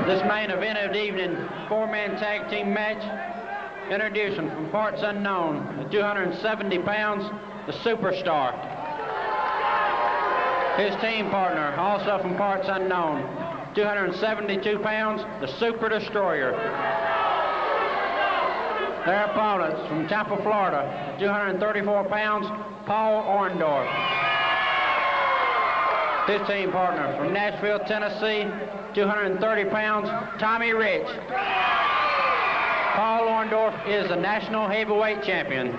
This main event of the evening, four-man tag team match. Introducing from parts unknown, at 270 pounds, the Superstar. His team partner, also from parts unknown, 272 pounds, the Super Destroyer. Their opponents from Tampa, Florida, 234 pounds, Paul Orndorff. His team partner from Nashville, Tennessee, 230 pounds, Tommy Rich. Paul Orndorff is the national heavyweight champion.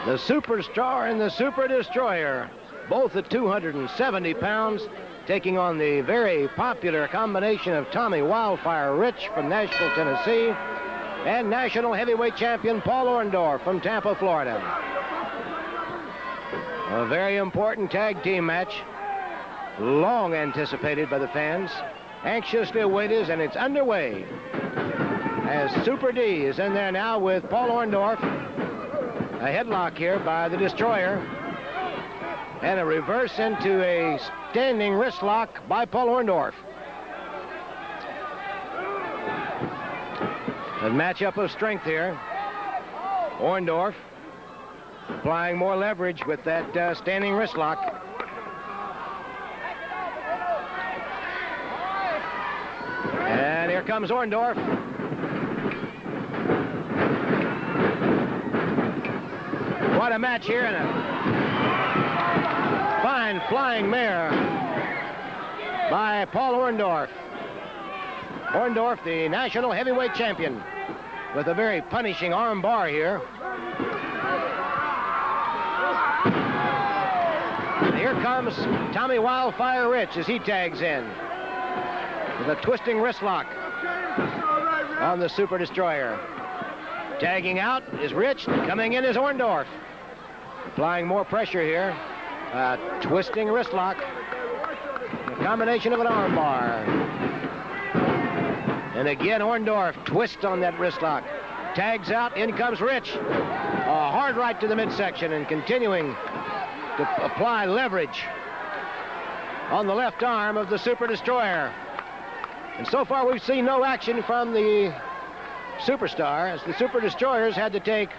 The Superstar and the Super Destroyer, both at 270 pounds, taking on the very popular combination of Tommy Wildfire Rich from Nashville, Tennessee, and national heavyweight champion Paul Orndorff from Tampa, Florida. A very important tag team match, long anticipated by the fans, anxiously awaited, and it's underway as Super D is in there now with Paul Orndorff. A headlock here by the Destroyer, and a reverse into a standing wrist lock by Paul Orndorff. A matchup of strength here. Orndorff applying more leverage with that standing wrist lock. And here comes Orndorff. What a match here, and a fine flying mare by Paul Orndorff. Orndorff, the national heavyweight champion, with a very punishing arm bar here. And here comes Tommy Wildfire Rich as he tags in with a twisting wrist lock on the Super Destroyer. Tagging out is Rich, coming in is Orndorff. Applying more pressure here. Twisting wrist lock. A combination of an arm bar. And again, Orndorff twists on that wrist lock. Tags out, in comes Rich. A hard right to the midsection and continuing to apply leverage on the left arm of the Super Destroyer. And so far we've seen no action from the Superstar, as the Super Destroyers had to take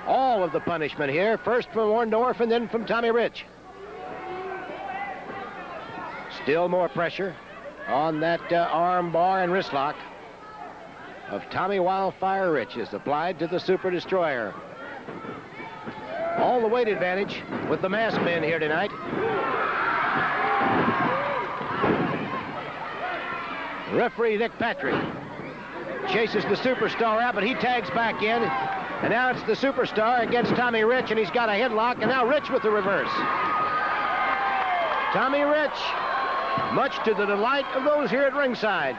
all of the punishment here, first from Orndorff and then from Tommy Rich. Still more pressure on that arm bar and wrist lock of Tommy Wildfire Rich is applied to the Super Destroyer. All the weight advantage with the masked men here tonight. Referee Nick Patrick chases the Superstar out, but he tags back in. And now it's the Superstar against Tommy Rich, and he's got a headlock, and now Rich with the reverse. Tommy Rich, much to the delight of those here at ringside,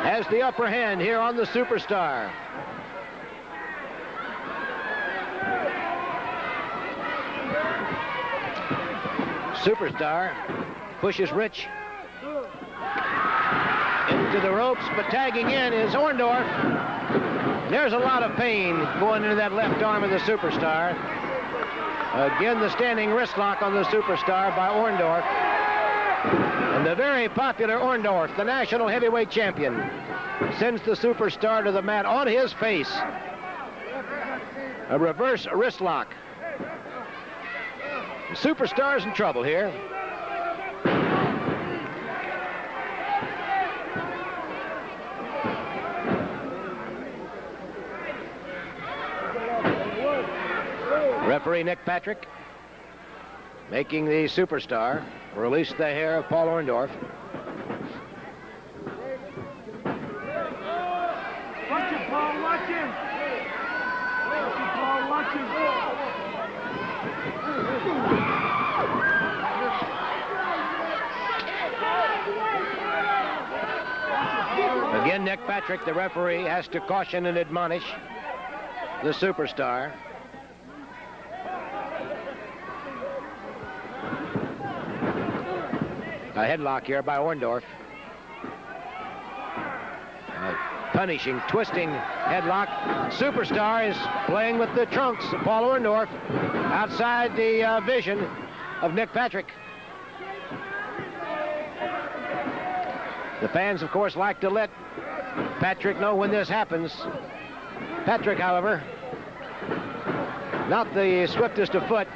has the upper hand here on the Superstar. Superstar pushes Rich into the ropes, but tagging in is Orndorff. There's a lot of pain going into that left arm of the Superstar. Again, the standing wrist lock on the Superstar by Orndorff. And the very popular Orndorff, the national heavyweight champion, sends the Superstar to the mat on his face. A reverse wrist lock. The Superstar's in trouble here. Referee Nick Patrick making the Superstar release the hair of Paul Orndorff. Watch him, Paul, watch him. Watch him, Paul, watch him. Again, Nick Patrick, the referee, has to caution and admonish the Superstar. A headlock here by Orndorff. punishing, twisting headlock. Superstar is playing with the trunks of Paul Orndorff outside the vision of Nick Patrick. The fans, of course, like to let Patrick know when this happens. Patrick, however, not the swiftest of foot.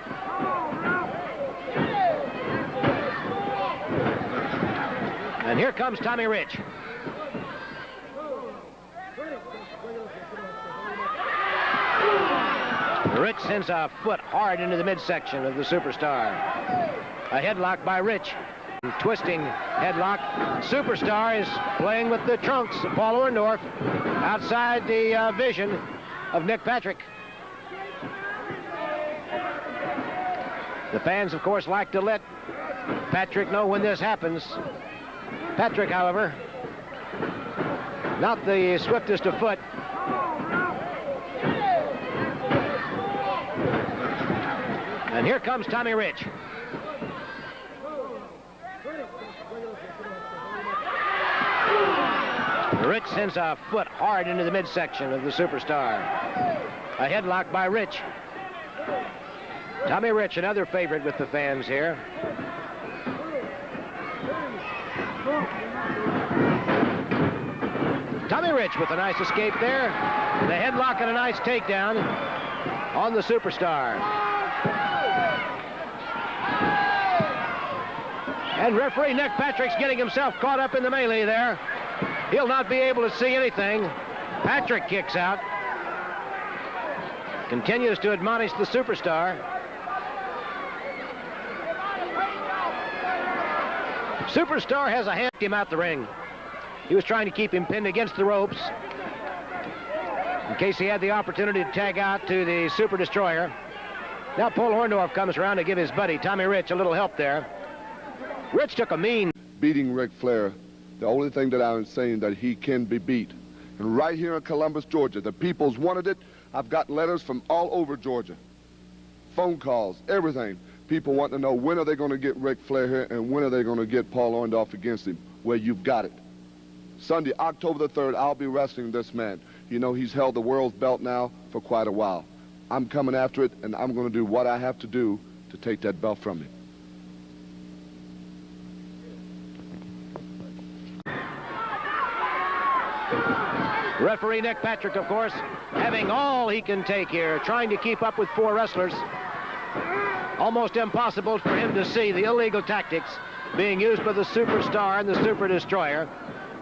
And here comes Tommy Rich. Rich sends a foot hard into the midsection of the Superstar. A headlock by Rich. Twisting headlock. Superstar is playing with the trunks of Paul Orndorff outside the vision of Nick Patrick. The fans, of course, like to let Patrick know when this happens. Patrick, however, not the swiftest of foot. And here comes Tommy Rich. Rich sends a foot hard into the midsection of the Superstar. A headlock by Rich. Tommy Rich, another favorite with the fans here. Tommy Rich with a nice escape there. The headlock and a nice takedown on the Superstar. And referee Nick Patrick's getting himself caught up in the melee there. He'll not be able to see anything. Patrick kicks out. Continues to admonish the Superstar. Superstar has a hand him out the ring. He was trying to keep him pinned against the ropes in case he had the opportunity to tag out to the Super Destroyer. Now Paul Orndorff comes around to give his buddy Tommy Rich a little help there. Rich took a mean beating Ric Flair. The only thing that I'm saying that he can be beat. And right here in Columbus, Georgia, the people's wanted it. I've got letters from all over Georgia. Phone calls, everything. People want to know when are they going to get Ric Flair here and when are they going to get Paul Orndorff against him. Well, you've got it. Sunday, October the 3rd, I'll be wrestling this man. You know, he's held the world's belt now for quite a while. I'm coming after it, and I'm going to do what I have to do to take that belt from him. Referee Nick Patrick, of course, having all he can take here, trying to keep up with four wrestlers. Almost impossible for him to see the illegal tactics being used by the Superstar and the Super Destroyer.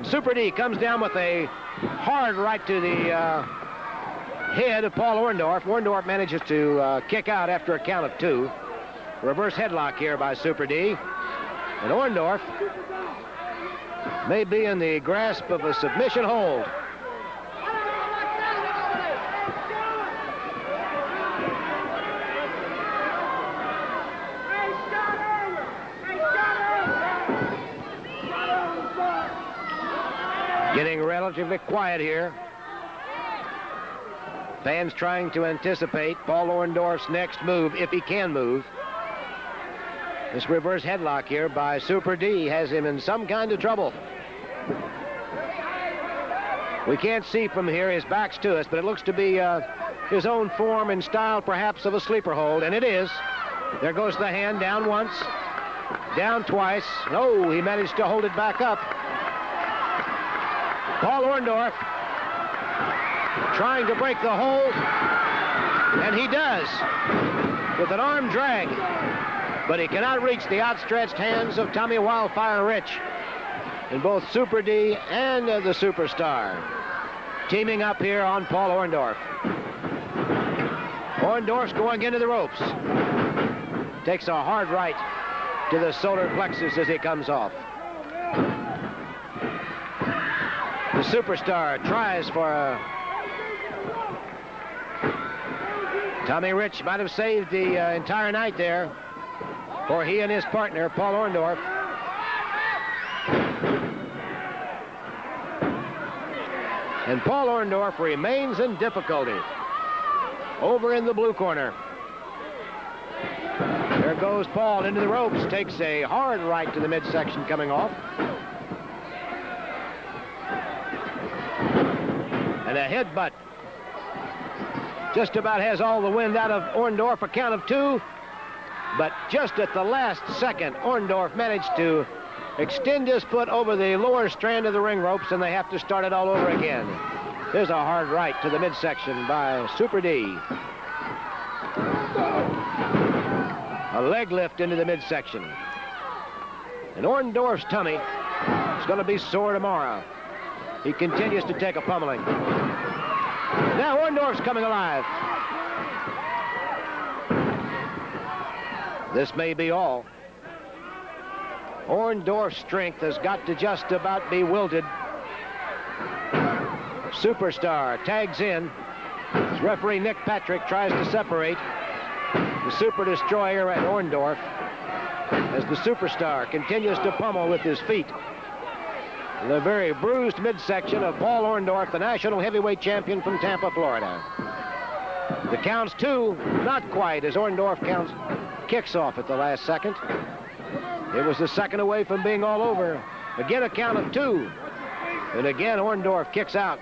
Super D comes down with a hard right to the head of Paul Orndorff. Orndorff manages to kick out after a count of 2. Reverse headlock here by Super D. And Orndorff may be in the grasp of a submission hold. Getting relatively quiet here. Fans trying to anticipate Paul Orndorff's next move, if he can move. This reverse headlock here by Super D has him in some kind of trouble. We can't see from here, his back's to us, but it looks to be his own form and style perhaps of a sleeper hold, and it is. There goes the hand, down once, down twice. No, he managed to hold it back up. Paul Orndorff trying to break the hold, and he does with an arm drag, but he cannot reach the outstretched hands of Tommy Wildfire Rich and both Super D and the Superstar teaming up here on Paul Orndorff. Orndorff's going into the ropes. Takes a hard right to the solar plexus as he comes off. The Superstar tries for a... Tommy Rich might have saved the entire night there for he and his partner, Paul Orndorff. And Paul Orndorff remains in difficulty over in the blue corner. There goes Paul into the ropes, takes a hard right to the midsection coming off. And a headbutt. Just about has all the wind out of Orndorff, a count of 2. But just at the last second, Orndorff managed to extend his foot over the lower strand of the ring ropes, and they have to start it all over again. There's a hard right to the midsection by Super D. A leg lift into the midsection. And Orndorff's tummy is going to be sore tomorrow. He continues to take a pummeling. Now Orndorff's coming alive. This may be all. Orndorff's strength has got to just about be wilted. Superstar tags in. As referee Nick Patrick tries to separate the Super Destroyer and Orndorff as the Superstar continues to pummel with his feet the very bruised midsection of Paul Orndorff, the national heavyweight champion from Tampa, Florida. The count's 2, not quite, as Orndorff kicks off at the last second. It was the second away from being all over. Again, a count of 2. And again, Orndorff kicks out.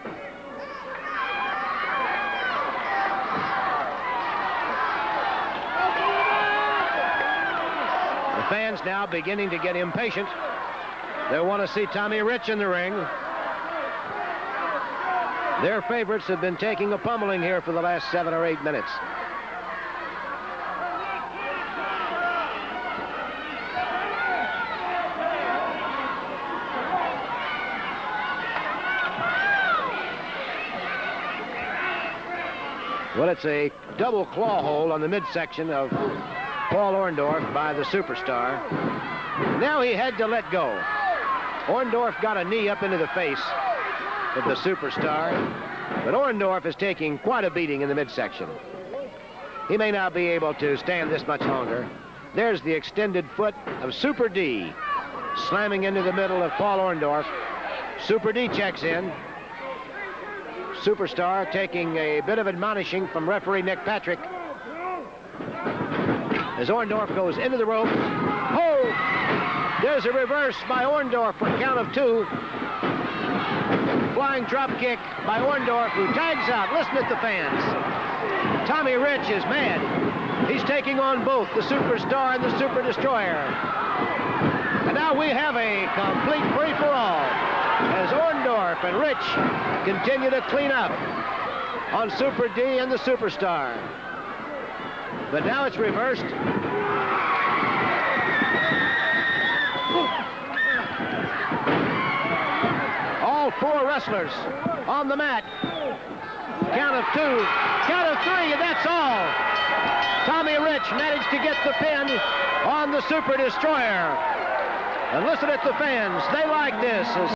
The fans now beginning to get impatient. They want to see Tommy Rich in the ring. Their favorites have been taking a pummeling here for the last 7 or 8 minutes. Well, it's a double claw hold on the midsection of Paul Orndorff by the Superstar. Now he had to let go. Orndorff got a knee up into the face of the Superstar, but Orndorff is taking quite a beating in the midsection. He may not be able to stand this much longer. There's the extended foot of Super D slamming into the middle of Paul Orndorff. Super D checks in. Superstar taking a bit of admonishing from referee Nick Patrick as Orndorff goes into the ropes. Oh! There's a reverse by Orndorff for a count of 2. Flying drop kick by Orndorff, who tags out. Listen at the fans. Tommy Rich is mad. He's taking on both the Superstar and the Super Destroyer. And now we have a complete free-for-all as Orndorff and Rich continue to clean up on Super D and the Superstar. But now it's reversed. All 4 wrestlers on the mat. Count of 2, count of 3, and that's all. Tommy Rich managed to get the pin on the Super Destroyer. And listen at the fans. They like this.